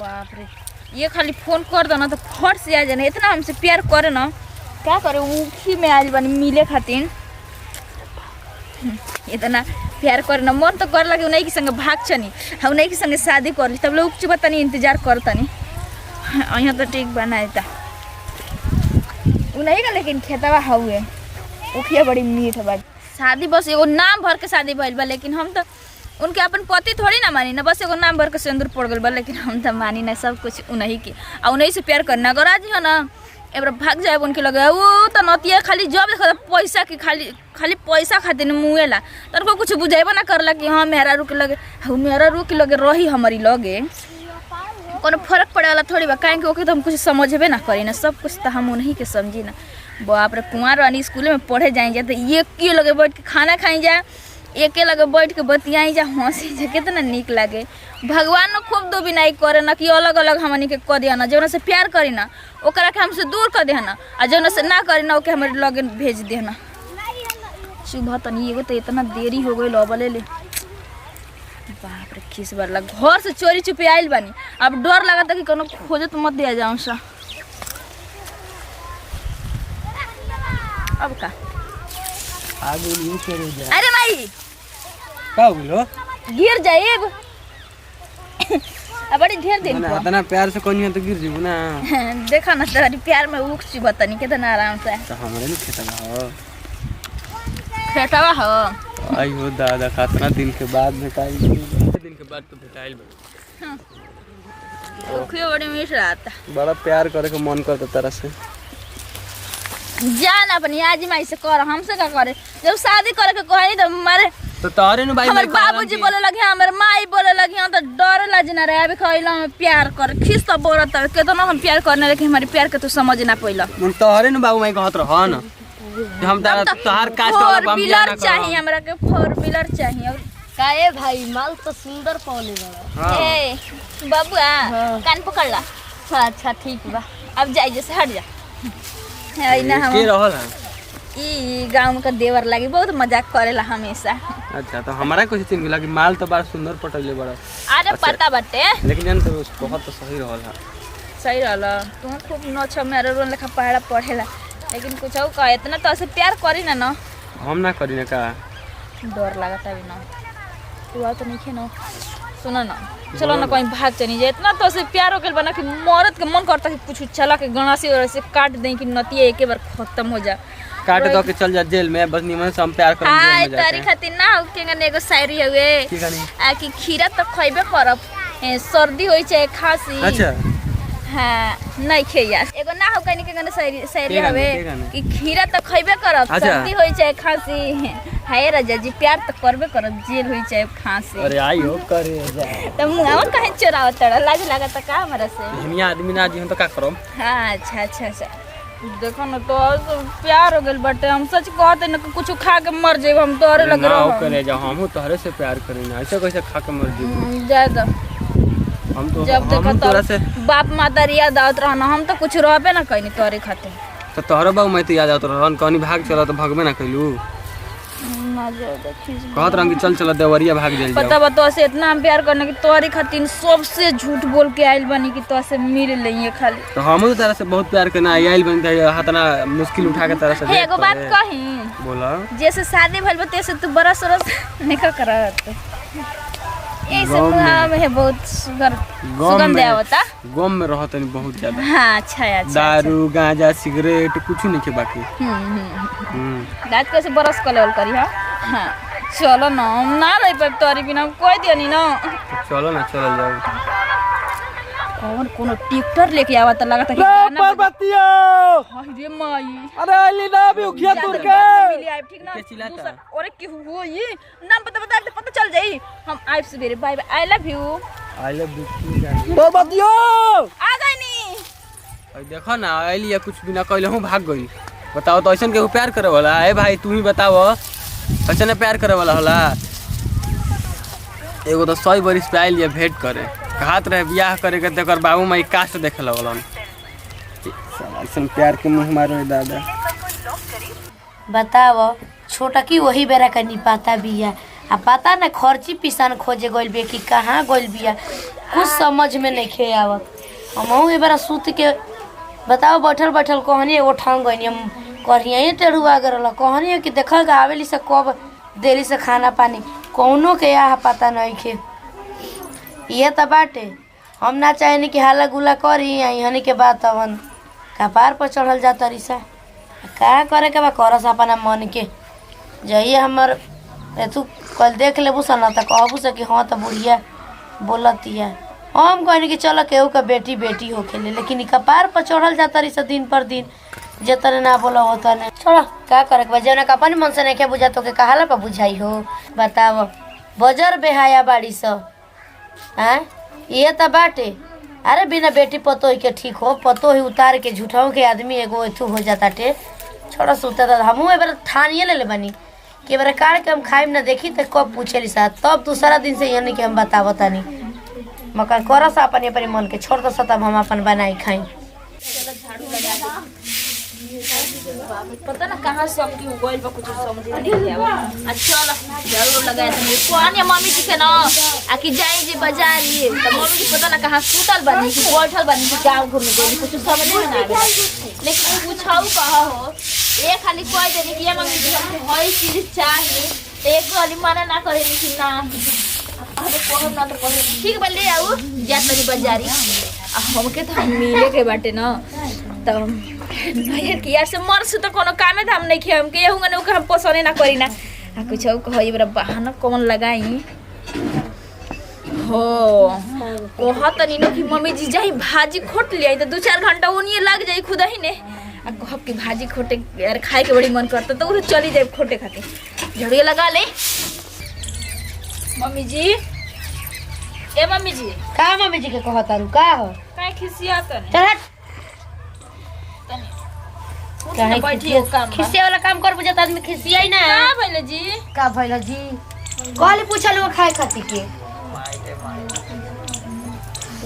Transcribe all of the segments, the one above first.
बाप रे, ये खाली फोन कर दो ना तो फट से आ जाना। इतना हमसे प्यार करे ना, क्या करे उखी में आइल बनी मिले खातिर। इतना प्यार करे ना, मन तो कर लगे उन्हीं के संग भाग चनी, उन्हीं के संग शादी कर ली, तब लोग चुप तनी इंतजार कर तनी। यहाँ तो ठीक बनाता उन्हीं का, लेकिन खेतवा हुए उखिया बड़ी मीठ बा। शादी बस एगो नाम भर के शादी भइल बा, लेकिन हम तो उनके अपन पति थोड़ी ना मानी ना, बस एगो नाम भर के सिंदूर पड़ गल बा, लेकिन हम तो मानी ना सब कुछ उन्हीं की। और उन्हीं से प्यार करना अगर आज है ना एक बार भाग जाए उनके लगे, वो तो नतिया खाली जब देखा पैसा की खाली पैसा खातिर मुँहेला, तो कुछ बुझेबा ना करला कि हाँ मेरा रुक लगे, मेरा रुक लगे रही हमारी लगे, कोनो फर्क पड़े वाला थोड़ी बा। काहे ओके तो हम कुछ समझबे ना करी ना, सब कुछ तो हम उन्हीं के समझी ना। बाप रे, कुंवार वाली स्कूल में पढ़े जाए जाए तो एक के लगे बैठ के खाना खाई जाए, एक के लगे बैठ के बतियाई जा, हंसी जा, कितना निक लगे। भगवान ने खूब दो बिनाई करे ना कि अलग अलग हमनी के कर दिया ना, जौन से प्यार करी ना ओकरा के हमसे दूर कर देना, और जौन से ना करी ना ओके हमारे लगे भेज देना। सुबह तनी एगो तो इतना देरी हो गई लबले ले, बाप रे खीस बार घर से चोरी चुपे आइल बानी, अब डर लगा था कि कोनो खोजत मत दिया जाऊं सा। अब का आगे नहीं चले जा। अरे माई का बोलो गिर जाएब अब बड़ी ढेर दिन ना इतना प्यार से कोनी तो गिर जीबू ना। देखा ना तेरी प्यार में उख ची बतनी कितना आराम से। तो हमरे नहीं खेतवा हो आई हो दादा, कितना दिन के बाद भेटाइल, दिन के बाद तो भेटाइल बा। ओखियो बड़ी मिस रहता, बड़ा प्यार करे के मन करता तरह से। जान अपनी आज माई से कर, हमसे का करे। जब शादी करे के कही तो मारे तो तारे नु भाई हमर बाबूजी बोले लगे, हमर माई बोले लगे, तो डर लज ना रहे। अभी कहला हम प्यार कर खिस तो बोलत है केतना हम प्यार करने, लेकिन हमारी प्यार के तू समझ ना पइला। तारे नु बाबू माई कहत रह ना हम तारा तोहार कास्ट वाला बम व्हीलर चाहिए हमरा के, 4 व्हीलर चाहिए। और काए भाई माल तो सुंदर पौले बड़ा। ए बाबूआ कान पकड़ ला। अच्छा ठीक बा, अब जाई जैसे हट जा। है ना हम के रहल है ई गांव का देवर लागी बहुत मजाक करेला हमेशा। अच्छा तो हमारा कुछ चिन्ह मिला कि माल तो बड़ा सुंदर पटले बड़ा। अरे पता बाटे, लेकिन जान तो बहुत तो सही रहल है। सही रहला तू खूब नछ मेरे रोन लेखा पहाड़ा पढ़ेला, लेकिन कुछ और का इतना तो ऐसे प्यार करी ना ना हम ना करी ना का डर लगता भी ना। तू आ तो नहीं खे ना, सुना ना चलो ना कहीं भाग चली जाए। इतना तो ऐसे प्यार हो गया बना कि मरद के मन करता कि कुछ चला के गणासी और ऐसे काट दें कि नतिया एक बार खत्म हो जा, काट दो के चल जा जेल में। बस निमन से हम प्यार कर हां तारी खातिर ना हो के गने एगो शायरी हुए की गानी आ कि खीरा तो खइबे करब, सर्दी होई चाहे खांसी। अच्छा हां नहीं खे यार, एगो ना हो कनी के गने शायरी हवे कि खीरा तो खइबे करब, सर्दी होई चाहे खांसी। हाय राजा जी प्यार तो करबे करब, जेल होई चाहे फांसी। अरे आई हो करे जा तो मुंहवा काहे चोरावत तड़, लाज लागत का हमरा से। हिनिया आदमी ना जी हम तो का करम। हां अच्छा अच्छा अच्छा देखो ना तो प्यार हो गेल बटे, हम सच कहते न कुछ खा के मर जेब, हम तोरे लग रहा ना करे जा, हम तोहरे से प्यार करेना, ऐसे कैसे खा के मर जेब। ज्यादा हम तो जब देखो तोरा से बाप माता याद आवत रहना, हम तो कुछ रहबे ना कइनी तोरे खातिर। तो तोहरे बाबू मैं तो याद आवत रहन, कहनी भाग चला तो भागबे ना कइलू। ना ज्यादा खींच कहत रंग चल चल देवरिया भाग जाई। पता बा तो से इतना हम प्यार करने की तोरे खातिर सबसे झूठ बोल के आइल बनी कि तो से मिल लइए खाली। तो हम तो तरह से बहुत प्यार करना आइल बन हाथना मुश्किल उठा के तरह से। एगो बात कही, बोला जैसे शादी भइल बते से तू बरस रस निका करत ऐसे मुहावा में है बहुत सुगंध आवता। गम में रहत नहीं बहुत ज्यादा। हां अच्छा अच्छा दारू गांजा सिगरेट कुछ नहीं के बाकी। रात कैसे बरस कलल करी। हां चलो ना हम ना रह पे तोरी बिना कोई दिया नहीं ना। चलो ना चल जाओ। कौन कोनो ट्रैक्टर लेके आवा त लगता है गाना बतिया। हाय रे माई, अरे अली ना भी उखिया तुर के मिली आइब ठीक ना के चिल्लाता। दूसर अरे की हो ये नाम बता पता चल जाई। हम आइब सवेरे bye bye, I love you. I love you जानी तो बतियो आ गई नी। और देखो ना अली या कुछ बिना कहले हूं भाग गई। बताओ तो ऐसन के प्यार करे वाला है भाई, तू ही बताओ ऐसन प्यार करे वाला होला। एगो तो 100 बरिस पे आइल या भेंट करे, कहत रहे बियाह करे के तेकर बाबू माई कास्ट देखे लगलन। ऐसन प्यार के मुंह मारो दादा। बताओ छोटा की वही बेरा का नहीं पाता बिया, आ पता ना खर्ची पिसान खोजे गइल बे कि कहाँ गइल बिया। कुछ समझ में नहीं खे आवत। हम एक बार सूत के बताओ बैठल बैठल कहनी एगो ठान गई हम कढ़िया टेढ़ुआ गरल कहनी कि देख आवेली से कब देली से खाना पानी कौनो के यहाँ पता नहीं खे। ये तो बाटे हम ना चाहे कि हाला गुला करी यहाँ के बात अवन कपार पर चढ़ल जाता रिसा का करे के बा करस अपना मन के जइए हमर तू कल देख लेबू सन त कहबू से कि हाँ तो बुढ़िया बोलतिया। हम कहनी कि चलो केहू का बेटी बेटी होके ले लेकिन कपार पर चढ़ल जाता रिसा दिन पर दिन जतने ना बोला होता ने छोड़ा का करे के बा जौना का अपन मन से नहीं बुझा तो के कहाला पर बुझाई हो बताव बजर बेहाया बाड़ी सब हैं ये तो बाटे। अरे बिना बेटी पतो के ठीक हो पतो ही उतार के झूठाऊ के आदमी एगो एथू हो जाता टे छोड़ा सुता था हमहू एक बार ठानिए ले बनी कि बार काट के हम खाइम ना देखी तो कब पूछे सा तब दूसरा दिन से यानी कि हम बतावता नहीं मकान करस अपन अपने मन के छोड़ दो तब हम अपन बनाई खाई। पता ना कहाँ से हम क्यों गोइल बा कुछ समझ नहीं आवा। अच्छा झाड़ू लगाए थे कौन या मम्मी जी के ना आकि जाई जे बाजारी तो मम्मी जी पता ना कहाँ सुतल बनी कि बैठल बनी कि गांव घूमने गई कुछ समझ में ना आवे लेकिन पूछाऊ कहा हो ये खाली कोई देनी कि मम्मी जी हमको हर चीज चाहिए एक वाली मना ना करे कि ना अरे कोहम ना तो कोहम ठीक बा ले आऊ जा तनी बाजारी हमके तो मिले के बाटे ना तो भैया कि यार से मर से तो कोनो कामे धाम नहीं खे हमके यहू गने हम पसंद ना करी ना आ कुछ कहि बरा बहाना कौन लगाई हो कोहा तनी न कि मम्मी जी जाई भाजी खोट लिया तो 2-4 घंटा ओनिए लग जाई खुद ही ने आ कहब कि भाजी खोटे यार खाए के बड़ी मन करता तो उसे चली जाए खोटे खाते झड़िया लगा ले मम्मी जी ए मम्मी जी का मम्मी जी के कहता रू का हो काहे खिसिया तने चल हट काहे बैठी काम खिसिया वाला काम कर बुझत आदमी खिसिया ही ना का भइले जी का भइला जी कहली पूछल वो खाए खाती के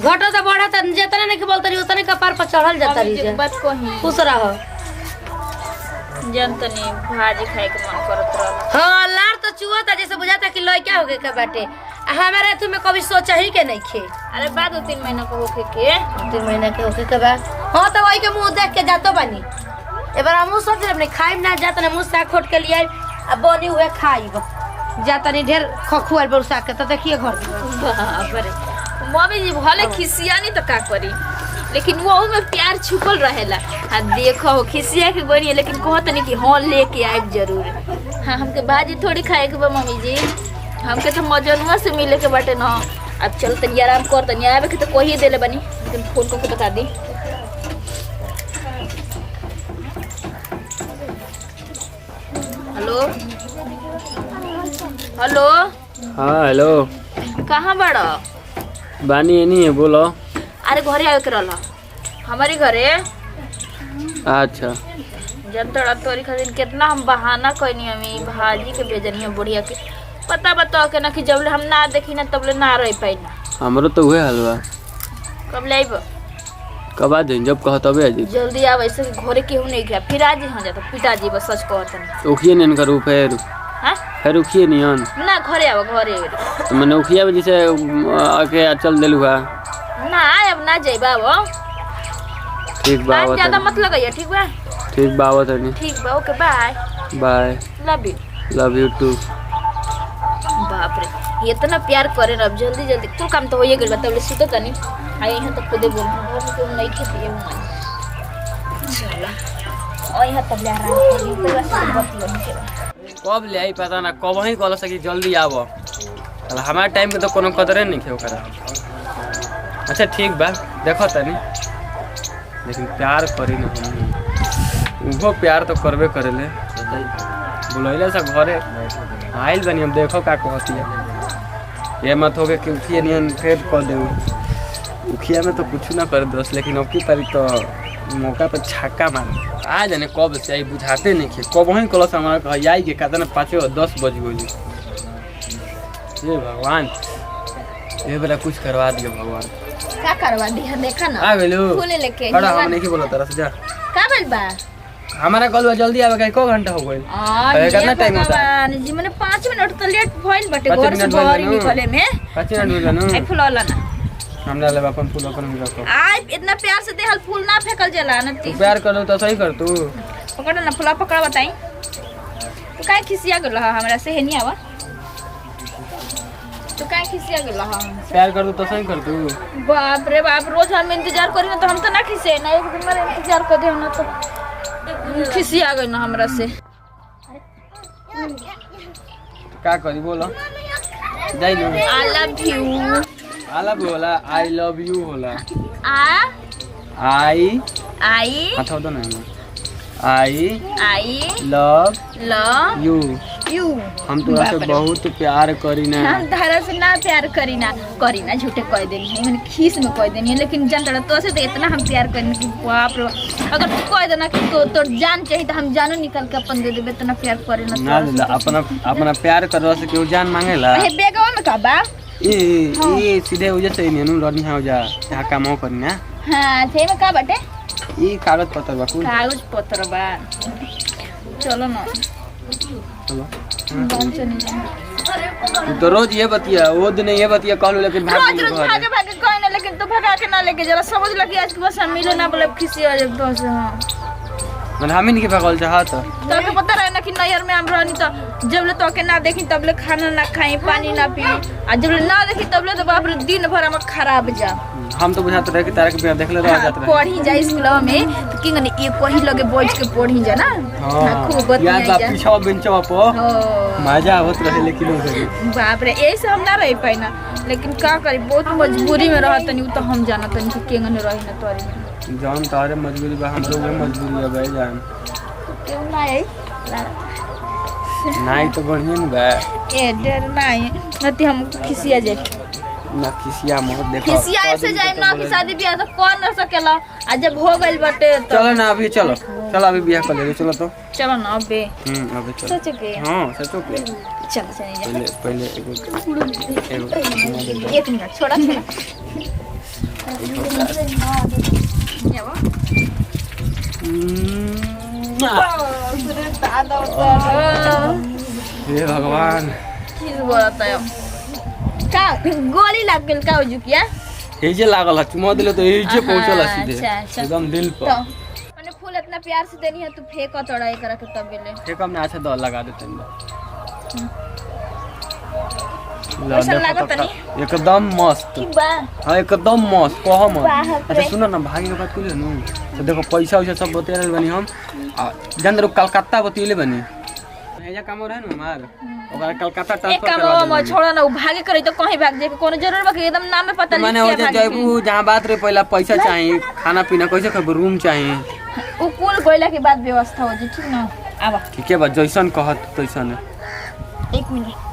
घटो तो बढ़ा त जतने नहीं बोलत रही उतने कपार पर चढ़ल जाता रही बात कही खुश रहो जनतनी भाजी खाए के मन करत रहल हां लार तो चुहता जैसे बुझाता कि लइका होगे के बाटे हमारे तुम्हें कभी सोचा ही के नहीं खे। अरे बाद 2-3 महीना को होके के 3 महीना के होके के बाद हां तो वही के मुंह देख के जातो बनी एबार हम सोच रहे खाइम ना जात ना मुंह साग खोट के लिए अब बनी हुए खाइब जाता नहीं ढेर खखुआल बरसा के तो देखिए घर बाप रे मम्मी जी भले खिसिया नहीं तो का करी लेकिन वो में प्यार छुपल रहेला आ देखो खिसिया के बनी लेकिन कहत नहीं कि हां लेके आइब जरूर हां हमके भाजी थोड़ी खाए के बा मम्मी जी हमके तो मजनुआ से मिले के बाटे ना अब चल तनी आराम कर तनी आवे के तो कोही देले बनी लेकिन फोन को बता दी हेलो हेलो हाँ हेलो कहाँ बड़ा बानी ये नहीं है बोलो। अरे घरे आवे के रहला हमारे घरे अच्छा जनता तोरी खातिर कितना हम बहाना कइनी हमी भाजी के भेजनी बढ़िया के पता बताओ के ना कि जब हम ना देखी ना तब ले ना रह पाई ना हमरो तो हुए हलवा कब ले आइब कब आ दिन जब कह तबे आ जल्दी आव ऐसे घरे केहू नहीं गया फिर आज हां जाता पिताजी बस सच कहत नहीं उखिए नहीं करू फिर हां फिर उखिए नहीं ना घरे आव घरे तो मैंने उखिया में जैसे आके चल देलू है ना अब ना जाइबा वो ठीक बा आज ज्यादा मत लगाइए ठीक बा तनी ठीक बा okay bye bye love you too. बाप रे इतना प्यार करे ना अब जल्दी जल्दी तू काम तो होइए गेल तब ले सुतो तनी आई यहां तक खुदे बोल घर में कोई नहीं खेती है चला और यहां तब ले आराम करी कोई बात नहीं बतियो के कब ले आई पता ना कब ही कॉल सकी जल्दी आबो हमारे टाइम के तो कोनो कदरे नहीं खे ओकरा। अच्छा ठीक बा देखो तनी लेकिन प्यार करी ना वो प्यार तो करबे करेले बुलैले से घरे आइल बनी हम देखो का कहती है ये मत हो के उखिए नहीं फेड कर दे उखिया में तो कुछ ना कर दोस्त लेकिन अब की पारी तो मौका पर छक्का मार आ जाने कब से आई बुझाते नहीं खे कब वहीं कल से हमारा आई के कहते ना 5-10 बज गई ये भगवान ये बेला कुछ करवा दियो भगवान का करवा दिया देखा ना आ गेलो फूले लेके बड़ा हम नहीं बोला तरह से जा का बोल बा हमारा कल जल्दी आवे का 1 घंटा हो गइल कितना टाइम होता है जी मैंने 5 मिनट तो लेट भइल बटे घर से बाहर निकले में 5 मिनट मिला ना आई फुलाला ना हमने ले अपन फूल अपन ही रखो। आ इतना प्यार से देहल फूल ना फेंकल जाला न तू प्यार कर तो सही कर तू। पकड़ ना फूला पकड़ बताई तू काहे खिसिया गेल हमरा से हेनी आवा तू काहे खिसिया गेल प्यार कर तो सही कर तू। बाप रे बाप रोज हम इंतजार करी ना तो हम तो ना खिसे ना एक दिन मेरे इंतजार कर दे ना तो खिसिया गई ना हमरा से का करी बोलो जाई लो। I love you I love you होला आई लव यू होला आ आई आई दो नहीं आई लव यू यू हम तोरा से बहुत प्यार करी ना। हम तारा से ना प्यार करी ना झूठे कह देनी है मैंने खीस में कह देनी है लेकिन जानता तो से तो इतना हम प्यार करने की बाप रे अगर तू कह देना कि तो जान चाहिए तो हम जानो निकल के अपन दे देबे इतना प्यार करे ना ना अपना प्यार करवा से केहू जान मांगेला। हे बेगवा में का बा ये सीधे हो जैसे नेनु लड़नी है जा यहाँ काम करनी ना। हां थे में का बाटे ये कागज पत्र बा कुल कागज पत्र बा चलो ना चलो बात चली जाए तो रोज ये बतिया वो दिन ये बतिया कहलू लेकिन भाग रोज भागे भागे कोई ना लेकिन तू भगा के ना लेके जरा समझ ल कि आज के बस हम मिले ना बोले खिसी आ जाए तो से हां मैंने हम ही नहीं भागल चाहत तो के पता रहे ना कि नैहर में हम रहनी तो जब ले तो के ना देखी तब ले खाना ना खाई पानी ना पी आ जब ले ना देखी तब ले तो बाप रे दिन भर हम खराब जा। हम तो बुझाते रहे कि तारा के बिना देखले रह जात रहे पढ़ी जा स्कूल में तो कि गने एक वही लगे बैठ के पढ़ी जा ना खूब बतिया यार जा पीछा बेंचवा पर हो मजा आवत रहे लेकिन उधर बाप रे ऐसे हम ना रह पाई ना लेकिन का करी बहुत मजबूरी में रहत नहीं तो हम जानत नहीं कि केंगन रही ना तोरी जान तारे मजबूरी बा हम लोग मजबूरी है भाई जान क्यों ना है नहीं तो बढ़िया न बा ए डर नहीं नती हम खिसिया जाए ना किसिया मोह देखो खिसिया ऐसे जाए ना कि शादी ब्याह तो कौन रह सकेला आ जब हो गइल बाटे तो चलो ना अभी चलो अभी ब्याह कर ले चलो तो चलो ना अबे अभी चलो सच के हां सचो के चल चल जा पहले एक मिनट छोड़ा ये वो हे भगवान किस बोलता है का गोली लग गेल का जुकिया हे जे लागल है चुमा दिले तो हे जे पहुंचल सीधे अच्छा एकदम दिल तो पर मैंने फूल इतना प्यार से देनी है तू फेंक तोड़ा करा के तब ले ठीक हमने अच्छा दो लगा देते हैं कैसा लागत नहीं एकदम मस्त की बा हां एकदम मस्त कहो मत बाप रे। अच्छा सुनो ना भाई के बात करियो नु तो देखो पैसा वैसा सब बता रहल बनी हम जंदर कलकत्ता बतिले बनी हेजा काम रहे न हमार ओकरा कलकत्ता एक ट्रांसफर काम करवा म छोड़ा ना उ भागे करे तो कहीं भाग जाए कोनो जरूर बा कि एकदम नाम में पता मैंने हो जयबू जहां बात रे पहला पैसा चाहिए खाना पीना कैसे खब रूम चाहिए उ कुल गोइला के बाद व्यवस्था हो जी ठीक ना आवा ठीक है बा जैसन कहत तैसन एक मिनट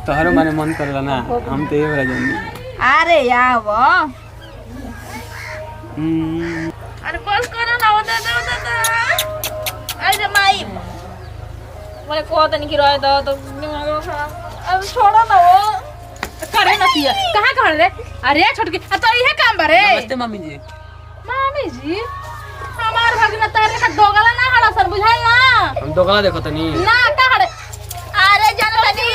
तोहरो माने मन करला ना हम तो ये बड़ा जानी अरे याव अरे बस करो ना हो दादा अरे माई मैंने कहा था नहीं कि रहे तो अब छोड़ो ना वो करे ना किया कहां कर रे अरे छोटकी तो इहे काम बारे नमस्ते मम्मी जी जी हमार भगना तारे का दोगला ना हड़ा सर बुझाई ना हम दोगला देखो तनी ना का हड़े अरे जानो तनी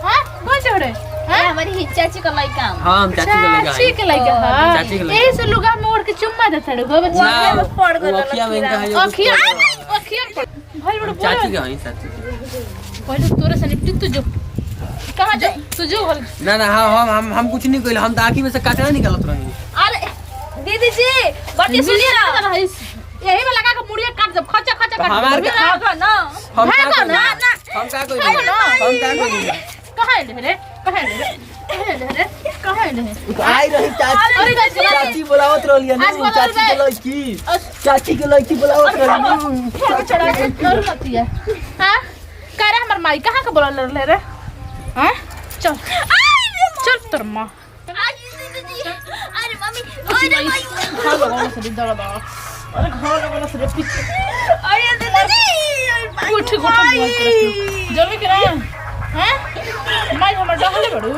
हां कौन से हड़े हां हमारी हिचाची का लाई काम हां हम चाची के लगा ठीक लगे हां चाची के लगा ए से लुगा मोड़ के चुम्मा दे छड़े गो बच्चा ना पड़ गइल अखिया में इनका है अखिया अखिया भाई बड़ा चाची के हई चाची पहले तोरे से निपटी तू जो कहां जा तू जो ना ना हम कुछ नहीं कइल हम तो आंखी में से कचरा निकालत रही अरे दीदी जी बच्चे सुनिए ना यही में लगा के मुड़िया काट दे खचा खचा काट हमार दे भागो ना हम भागो का ना हम का कइल हम का कइल कहां है रे कहां है आई रही चाची चाची बुलावत रहलिए ना चाची के लड़की चाची के लड़की बुलावत रहली चढ़ा के कर मतिया हां करे हमर माई कहां के बोलल रहले रे हां चल चल तोर मां अरे मम्मी अरे माई खा लगा से दड़ बा अरे घर लगा से पीछे अरे दीदी उठ जल्दी के ना हैं माई हमर डहले बड़ू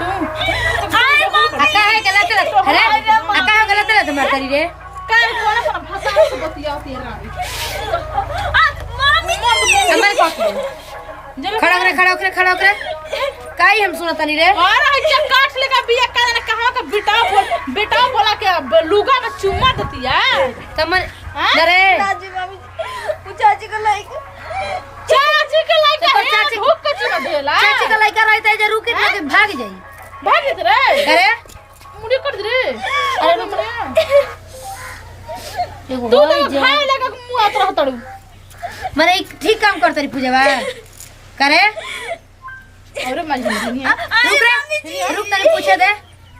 तू अका है गलत अरे अका है गलत है तुम्हारे करी रे काहे कोना कोना भाषा से बतियाती है मम्मी हमारे पास खड़ा करे काई हम सुनत नहीं रे अरे हइजा काट लेगा बिया का जाने कहां का बेटा बोला के लुगा में चुम्मा देती है तमन हाँ? अरे चाची मम्मी वो चाची को लाइक चाची के लाइक तो है चाची- धूप के चुम्मा देला चाची का लड़का रहता है जे रुके ना के भाग जाई भागित रे अरे मुड़ी कर दे रे अरे रे एगो तू होई तो जे खाए लगा मुंह आत रह तड़ू माने एक ठीक काम करतरी पूजवा करे अरे मजनू नहीं है रुक तनी पूछे दे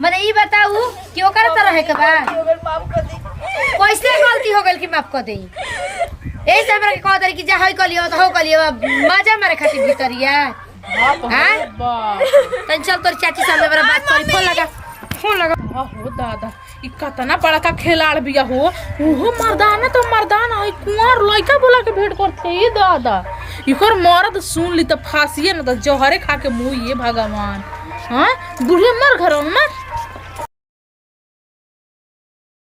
माने ई बताऊ कि ओकर तरह है के बा माफ कर दी कैसे गलती हो गेल कि माफ कर देई ऐसे हमरा के कहत रही कि जा हई कलियो तो हो कलियो मजा मारे खातिर भीतरिया हां बा तन चल तोर चाची सामने मेरा बात करी फोन लगा हो दादा ई कतना बड़ा का खिलाड़ बिया हो ओहो मर्दाना तो मर्दाना है कुंवर लइका बोला के भेंट करते ई दादा इकर मर्द सुन ली त फांसिए न त जहरे खा के मुई ये भगवान हां बुढ़िया मर घर में